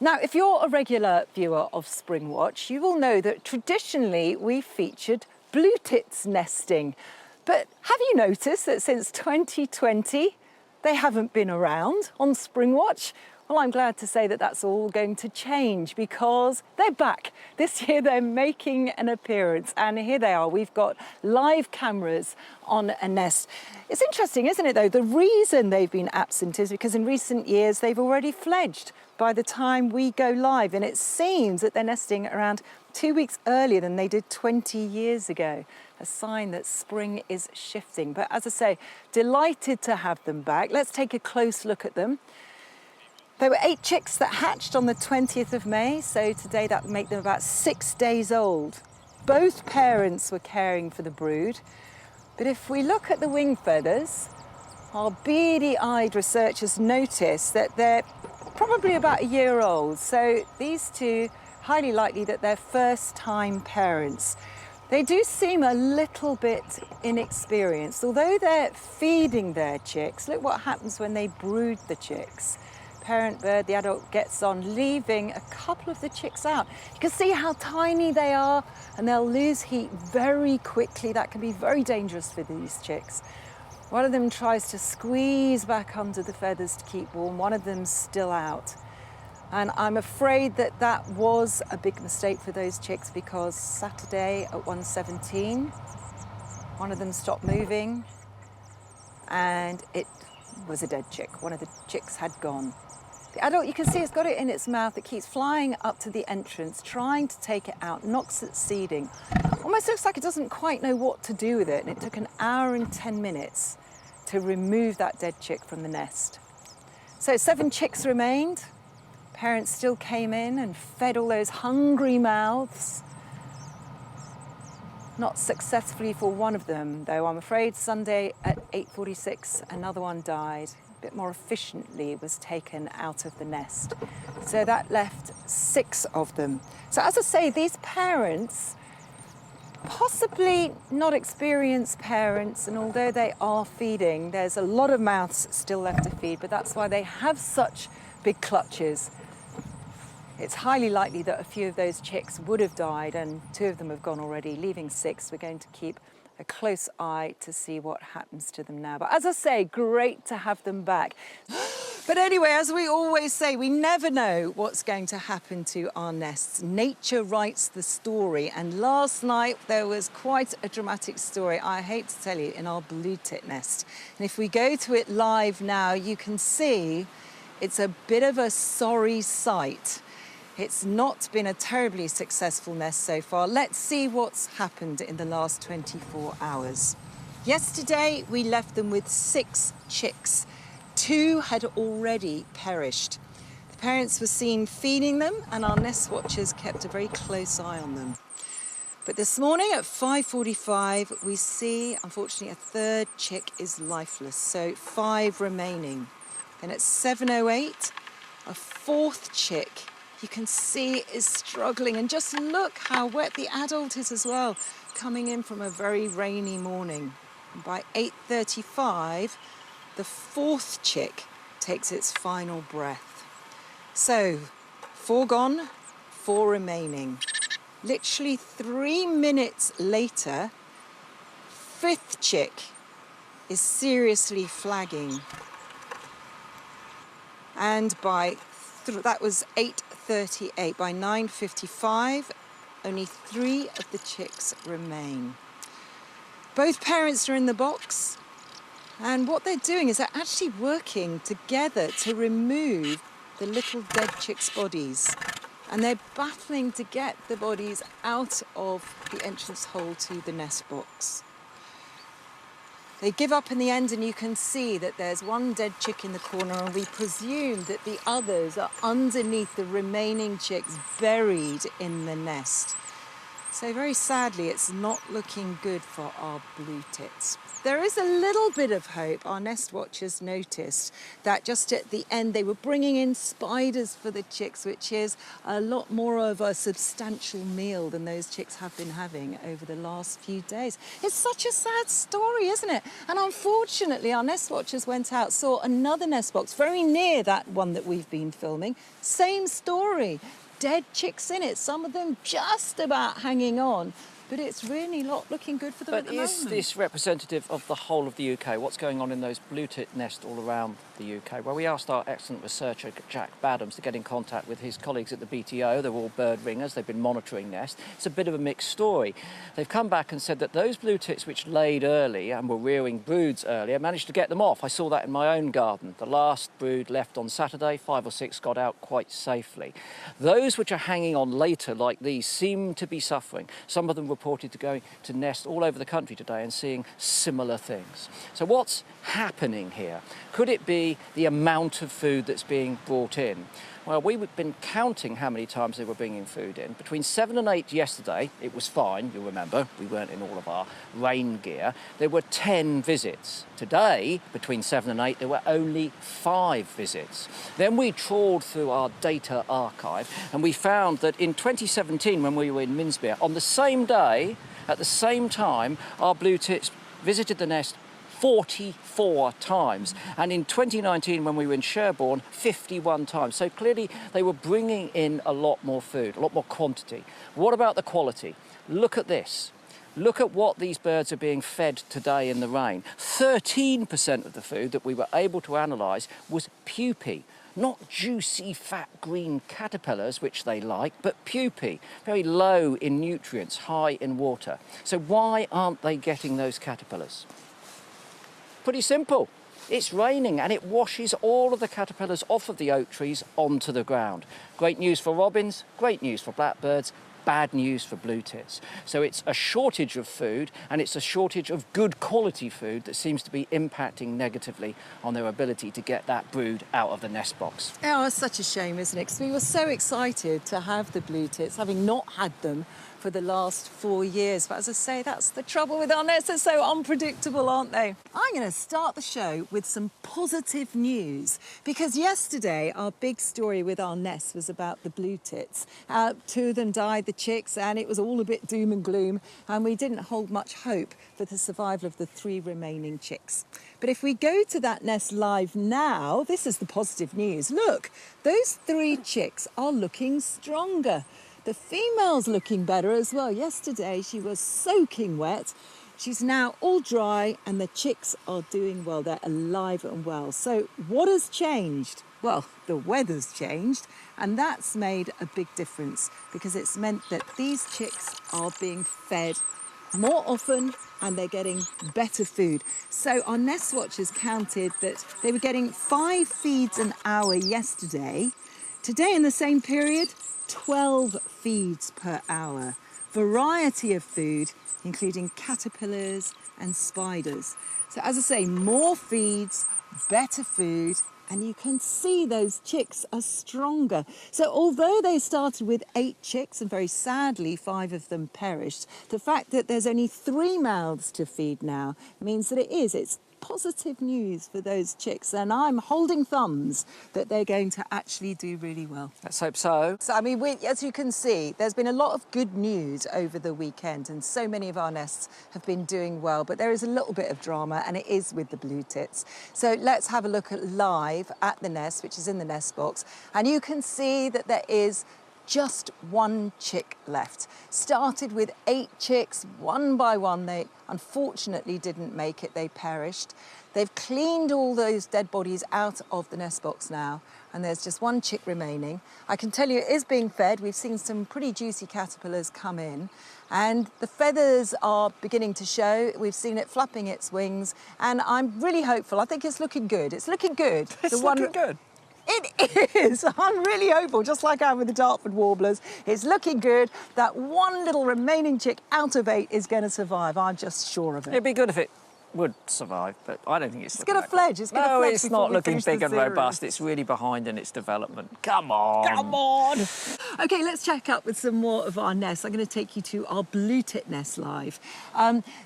Now, if you're a regular viewer of Springwatch, you will know that traditionally we featured blue tits nesting. But have you noticed that since 2020, they haven't been around on Springwatch? Well, I'm glad to say that that's all going to change because they're back. This year they're making an appearance, and here they are. We've got live cameras on a nest. It's interesting, isn't it, though? The reason they've been absent is because in recent years they've already fledged by the time we go live, and it seems that they're nesting around 2 weeks earlier than they did 20 years ago. A sign that spring is shifting. But as I say, delighted to have them back. Let's take a close look at them. There were 8 chicks that hatched on the 20th of May, so today that would make them about 6 days old. Both parents were caring for the brood, but if we look at the wing feathers, our beady-eyed researchers noticed that they're probably about a year old, so these two, highly likely that they're first-time parents. They do seem a little bit inexperienced, although they're feeding their chicks. Look what happens when they brood the chicks. Parent bird, the adult, gets on, leaving a couple of the chicks out. You can see how tiny they are, and they'll lose heat very quickly. That can be very dangerous for these chicks. One of them tries to squeeze back under the feathers to keep warm. One of them's still out. And I'm afraid that that was a big mistake for those chicks because Saturday at 1:17, one of them stopped moving and it was a dead chick. One of the chicks had gone. The adult, you can see it's got it in its mouth. It keeps flying up to the entrance, trying to take it out, knocks at seeding. Almost looks like it doesn't quite know what to do with it. And it took 1 hour and 10 minutes to remove that dead chick from the nest. So 7 chicks remained. Parents still came in and fed all those hungry mouths. Not successfully for one of them, though. I'm afraid Sunday at 8:46, another one died. A bit more efficiently was taken out of the nest. So that left 6 of them. So as I say, these parents, possibly not experienced parents, and although they are feeding, there's a lot of mouths still left to feed, but that's why they have such big clutches. It's highly likely that a few of those chicks would have died, and 2 of them have gone already, leaving 6. We're going to keep a close eye to see what happens to them now. But as I say, great to have them back. But anyway, as we always say, we never know what's going to happen to our nests. Nature writes the story, and last night there was quite a dramatic story, I hate to tell you, in our blue tit nest. And if we go to it live now, you can see it's a bit of a sorry sight. It's not been a terribly successful nest so far. Let's see what's happened in the last 24 hours. Yesterday, we left them with 6 chicks. 2 had already perished. The parents were seen feeding them, and our nest watchers kept a very close eye on them. But this morning at 5:45, we see, unfortunately, a 3rd chick is lifeless, so 5 remaining. Then at 7:08, a 4th chick, you can see, is struggling. And just look how wet the adult is as well, coming in from a very rainy morning. And by 8:35, the 4th chick takes its final breath. So, 4 gone, 4 remaining. Literally 3 minutes later, 5th chick is seriously flagging. And that was 8:38. By 9:55, only 3 of the chicks remain. Both parents are in the box, and what they're doing is they're actually working together to remove the little dead chicks' bodies. And they're battling to get the bodies out of the entrance hole to the nest box. They give up in the end, and you can see that there's 1 dead chick in the corner, and we presume that the others are underneath the remaining chicks, buried in the nest. So very sadly, it's not looking good for our blue tits. There is a little bit of hope. Our nest watchers noticed that just at the end they were bringing in spiders for the chicks, which is a lot more of a substantial meal than those chicks have been having over the last few days. It's such a sad story, isn't it? And unfortunately, our nest watchers went out, saw another nest box very near that one that we've been filming. Same story. Dead chicks in it, some of them just about hanging on. But it's really not looking good for them at the moment. But is this representative of the whole of the UK? What's going on in those blue tit nests all around the UK? Well, we asked our excellent researcher, Jack Badams, to get in contact with his colleagues at the BTO. They're all bird ringers. They've been monitoring nests. It's a bit of a mixed story. They've come back and said that those blue tits which laid early and were rearing broods earlier managed to get them off. I saw that in my own garden. The last brood left on Saturday. 5 or 6 got out quite safely. Those which are hanging on later, like these, seem to be suffering. Some of them reported to going to nest all over the country today and seeing similar things. So what's happening here? Could it be the amount of food that's being brought in? Well, we've been counting how many times they were bringing food in. Between 7 and 8 yesterday, it was fine, you'll remember, we weren't in all of our rain gear. There were 10 visits. Today, between 7 and 8, there were only 5 visits. Then we trawled through our data archive and we found that in 2017, when we were in Minsbere, on the same day, at the same time, our blue tits visited the nest 44 times, and in 2019 when we were in Sherborne, 51 times. So clearly they were bringing in a lot more food, a lot more quantity. What about the quality? Look at this. Look at what these birds are being fed today in the rain. 13% of the food that we were able to analyse was pupae. Not juicy, fat, green caterpillars, which they like, but pupae, very low in nutrients, high in water. So why aren't they getting those caterpillars? Pretty simple. It's raining and it washes all of the caterpillars off of the oak trees onto the ground. Great news for robins, great news for blackbirds, bad news for blue tits. So it's a shortage of food, and it's a shortage of good quality food that seems to be impacting negatively on their ability to get that brood out of the nest box. Oh, it's such a shame, isn't it? Because we were so excited to have the blue tits, having not had them for the last 4 years. But as I say, that's the trouble with our nests. They're so unpredictable, aren't they? I'm going to start the show with some positive news, because yesterday our big story with our nests was about the blue tits. 2 of them died, the chicks, and it was all a bit doom and gloom, and we didn't hold much hope for the survival of the 3 remaining chicks. But if we go to that nest live now, this is the positive news. Look, those 3 chicks are looking stronger. The female's looking better as well. Yesterday she was soaking wet. She's now all dry and the chicks are doing well. They're alive and well. So what has changed? Well, the weather's changed, and that's made a big difference, because it's meant that these chicks are being fed more often and they're getting better food. So our nest watchers counted that they were getting 5 feeds an hour yesterday. Today in the same period, 12 feeds per hour. Variety of food, including caterpillars and spiders. So as I say, more feeds, better food, and you can see those chicks are stronger. So although they started with 8 chicks, and very sadly 5 of them perished, the fact that there's only 3 mouths to feed now means that it's positive news for those chicks, and I'm holding thumbs that they're going to actually do really well. Let's hope so. So, I mean, as you can see, there's been a lot of good news over the weekend, and so many of our nests have been doing well, but there is a little bit of drama, and it is with the blue tits. So let's have a look at live at the nest, which is in the nest box, and you can see that there is just 1 chick left. Started with 8 chicks, one by one. They unfortunately didn't make it, they perished. They've cleaned all those dead bodies out of the nest box now, and there's just 1 chick remaining. I can tell you it is being fed. We've seen some pretty juicy caterpillars come in, and the feathers are beginning to show. We've seen it flapping its wings, and I'm really hopeful. I think it's looking good. It's looking good. It's looking good. It is. I'm really hopeful, just like I am with the Dartford warblers. It's looking good. That 1 little remaining chick out of 8 is going to survive. I'm just sure of it. It'd be good if it would survive, but I don't think it's... It's going to fledge. It's going to fledge. No, it's not looking big and robust. It's really behind in its development. Come on. Come on. OK, let's check up with some more of our nests. I'm going to take you to our blue tit nest live.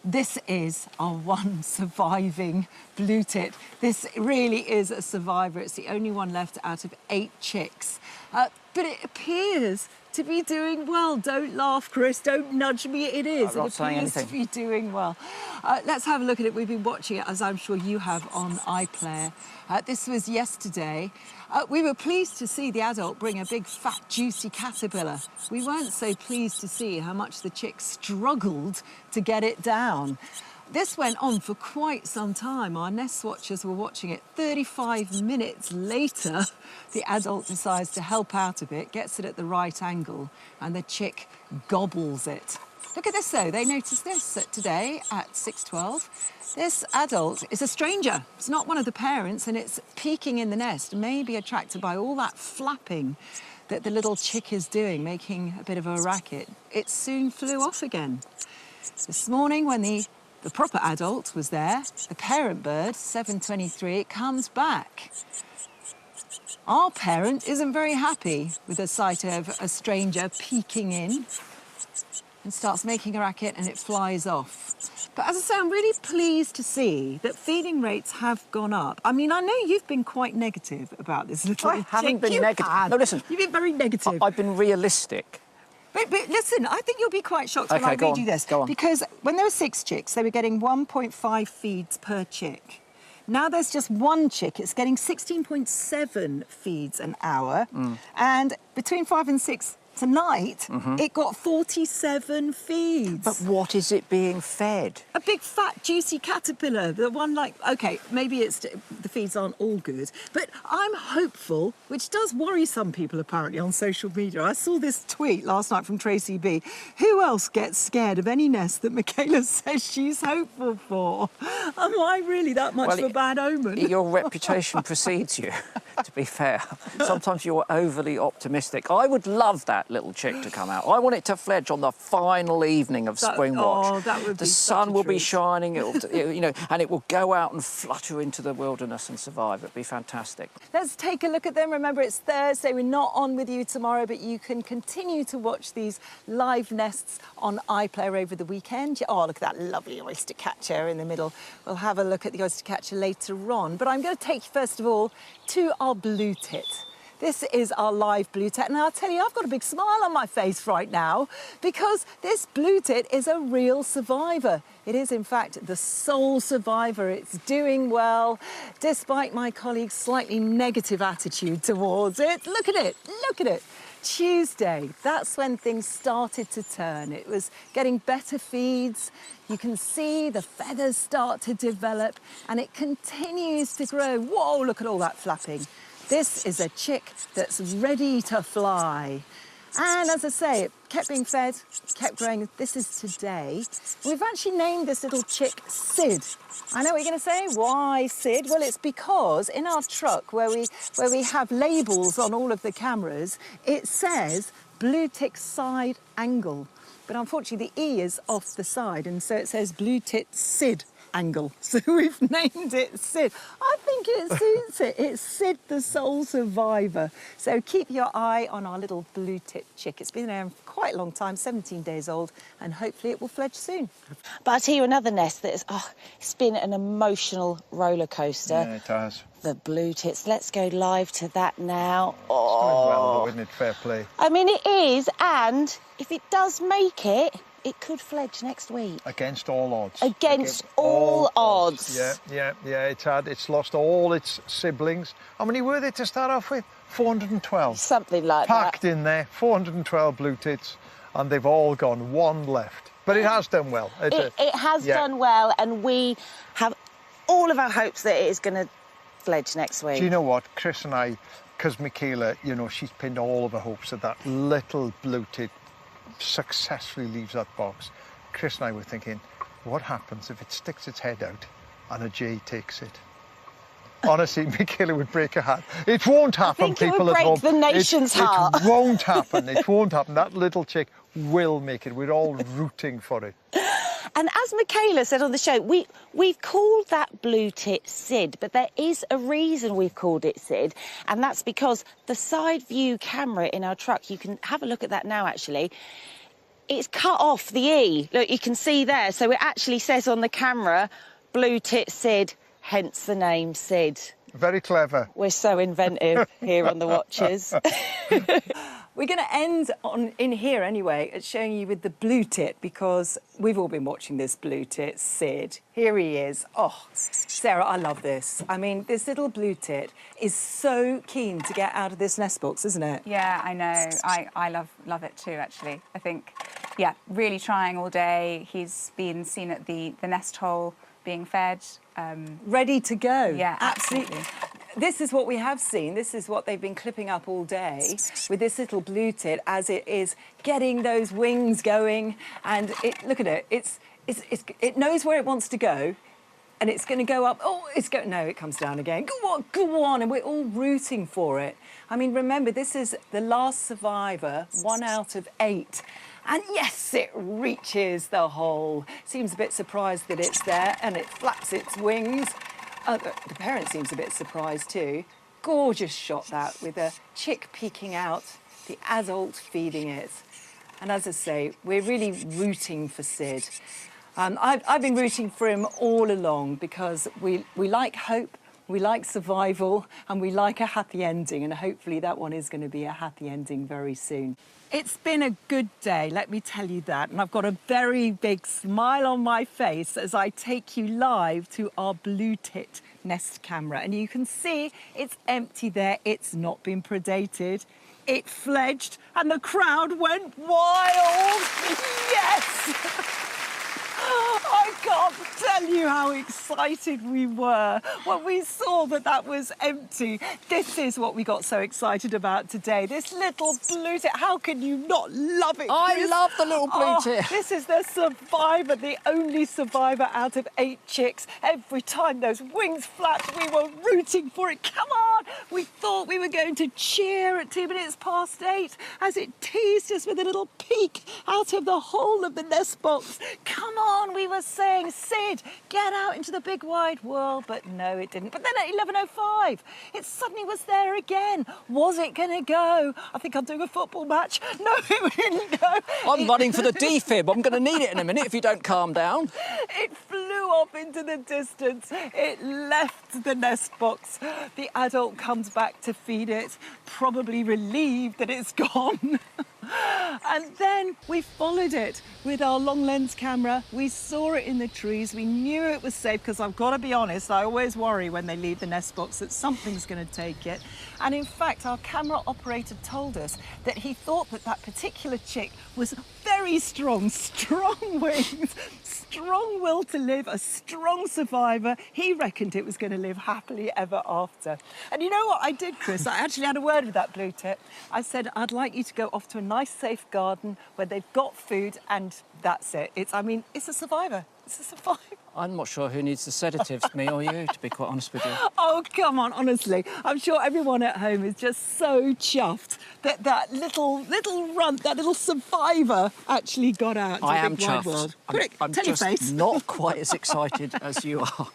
This is our one surviving blue tit. This really is a survivor. It's the only one left out of 8 chicks. But it appears to be doing well. Don't laugh, Chris. Don't nudge me. It is. I'm not saying anything. It appears to be doing well. Let's have a look at it. We've been watching it, as I'm sure you have, on iPlayer. This was yesterday. We were pleased to see the adult bring a big, fat, juicy caterpillar. We weren't so pleased to see how much the chick struggled to get it down. This went on for quite some time. Our nest watchers were watching it. 35 minutes later, the adult decides to help out a bit, gets it at the right angle, and the chick gobbles it. Look at this, though. They noticed this today at 6:12. This adult is a stranger. It's not one of the parents, and it's peeking in the nest, maybe attracted by all that flapping that the little chick is doing, making a bit of a racket. It soon flew off again. This morning, when the proper adult was there, the parent bird, 7:23, it comes back. Our parent isn't very happy with the sight of a stranger peeking in and starts making a racket, and it flies off. But as I say, I'm really pleased to see that feeding rates have gone up. I mean, I know you've been quite negative about this little I haven't been negative. No, listen. You've been very negative. I've been realistic. But listen, I think you'll be quite shocked when OK, I read you this. Go on. Because when there were 6 chicks, they were getting 1.5 feeds per chick. Now there's just 1 chick. It's getting 16.7 feeds an hour. And between 5 and 6 tonight, it got 47 feeds. But what is it being fed? A big, fat, juicy caterpillar. The one like, OK, maybe the feeds aren't all good, but I'm hopeful, which does worry some people apparently on social media. I saw this tweet last night from Tracy B. Who else gets scared of any nest that Michaela says she's hopeful for? Am I really that much of a bad omen? Your reputation precedes you, to be fair. Sometimes you're overly optimistic. I would love that little chick to come out. I want it to fledge on the final evening of Springwatch. Oh, that would be the sun will be shining, you know, and it will go out and flutter into the wilderness and survive. It'd be fantastic. Let's take a look at them. Remember, it's Thursday. We're not on with you tomorrow, but you can continue to watch these live nests on iPlayer over the weekend. Oh, look at that lovely oyster catcher in the middle. We'll have a look at the oyster catcher later on. But I'm going to take you, first of all, to our blue tit. This is our live blue tit, and I'll tell you, I've got a big smile on my face right now because this blue tit is a real survivor. It is, in fact, the sole survivor. It's doing well, despite my colleague's slightly negative attitude towards it. Look at it, look at it. Tuesday, that's when things started to turn. It was getting better feeds. You can see the feathers start to develop, and it continues to grow. Whoa, look at all that flapping. This is a chick that's ready to fly. And as I say, it kept being fed, kept growing. This is today. We've actually named this little chick Sid. I know what you're going to say. Why Sid? Well, it's because in our truck where we have labels on all of the cameras, it says blue tit side angle. But unfortunately, the E is off the side, and so it says blue tit Sid angle. So we've named it Sid. I think it suits it. It's Sid, the sole survivor. So keep your eye on our little blue tit chick. It's been there for quite a long time, 17 days old, and hopefully it will fledge soon. But I'll tell you another nest that is, it's been an emotional roller coaster. Yeah, it has. The blue tits. Let's go live to that now. It's going well, though, isn't it? Fair play. I mean, it is, and if it does make it, it could fledge next week. Against all odds. Against all odds. Yeah. It's lost all its siblings. How many were there to start off with? 412. Something like Packed that. in there, 412 blue tits, and they've all gone, 1 left. But it has done well. It has done well, and we have all of our hopes that it is going to fledge next week. Do you know what? Chris and I, because Michaela, you know, she's pinned all of her hopes that that little blue tit successfully leaves that box. Chris and I were thinking, what happens if it sticks its head out and a jay takes it? Honestly, Michaela would break her heart. It won't happen, I think people it would at home. break the nation's heart. It won't happen. It won't happen. That little chick will make it. We're all rooting for it. And as Michaela said on the show, we've called that blue tit Sid, but there is a reason we've called it Sid, and that's because the side view camera in our truck, you can have a look at that now actually, it's cut off the E. Look, you can see there, so it actually says on the camera, blue tit Sid, hence the name Sid. Very clever. We're so inventive here on the Watchers. We're going to end in here anyway at showing you with the blue tit, because we've all been watching this blue tit, Sid. Here he is. Oh, Sarah, I love this. I mean, this little blue tit is so keen to get out of this nest box, isn't it? Yeah, I know. I love it too, actually. I think, yeah, really trying all day. He's been seen at the nest hole being fed. Ready to go. Yeah, absolutely. This is what we have seen. This is what they've been clipping up all day with this little blue tit as it is getting those wings going. And look at it. It knows where it wants to go, and it's going to go up. Oh, no, it comes down again. Go on, and we're all rooting for it. I mean, remember, this is the last survivor, 1 out of 8. And yes, it reaches the hole. Seems a bit surprised that it's there, and it flaps its wings. The parent seems a bit surprised too. Gorgeous shot that, with a chick peeking out, the adult feeding it. And as I say, we're really rooting for Sid. I've been rooting for him all along because we like hope, we like survival, and we like a happy ending. And hopefully that one is going to be a happy ending very soon. It's been a good day, let me tell you that. And I've got a very big smile on my face as I take you live to our blue tit nest camera. And you can see it's empty there. It's not been predated. It fledged and the crowd went wild. Yes! I can't tell you how excited we were when we saw that was empty. This is what we got so excited about today. This little blue tit. How can you not love it, Chris? I love the little blue tit. This is the survivor, the only survivor out of 8 chicks. Every time those wings flapped, we were rooting for it. Come on! We thought we were going to cheer at 2 minutes past 8 as it teased us with a little peek out of the hole of the nest box. Come on, we were saying, Sid, get out into the big wide world, but no, it didn't. But then at 11:05, it suddenly was there again. Was it going to go? I think I'm doing a football match. No, it didn't go. I'm running for the defib. I'm going to need it in a minute if you don't calm down. It flew off into the distance. It left the nest box. The adult comes back to feed it, probably relieved that it's gone. And then we followed it with our long lens camera. We saw it in the trees. We knew it was safe because I've got to be honest, I always worry when they leave the nest box that something's going to take it. And in fact, our camera operator told us that he thought that particular chick was very strong wings, strong will to live, a strong survivor. He reckoned it was going to live happily ever after. And you know what I did, Chris? I actually had a word with that blue tit. I said, I'd like you to go off to a nice, safe garden where they've got food, and that's it. It's a survivor. It's a survivor. I'm not sure who needs the sedatives, me or you, to be quite honest with you. Oh, come on, honestly. I'm sure everyone at home is just so chuffed that little runt, that little survivor actually got out into I the am big wide chuffed. world. I'm Tell your just face. not quite as excited as you are.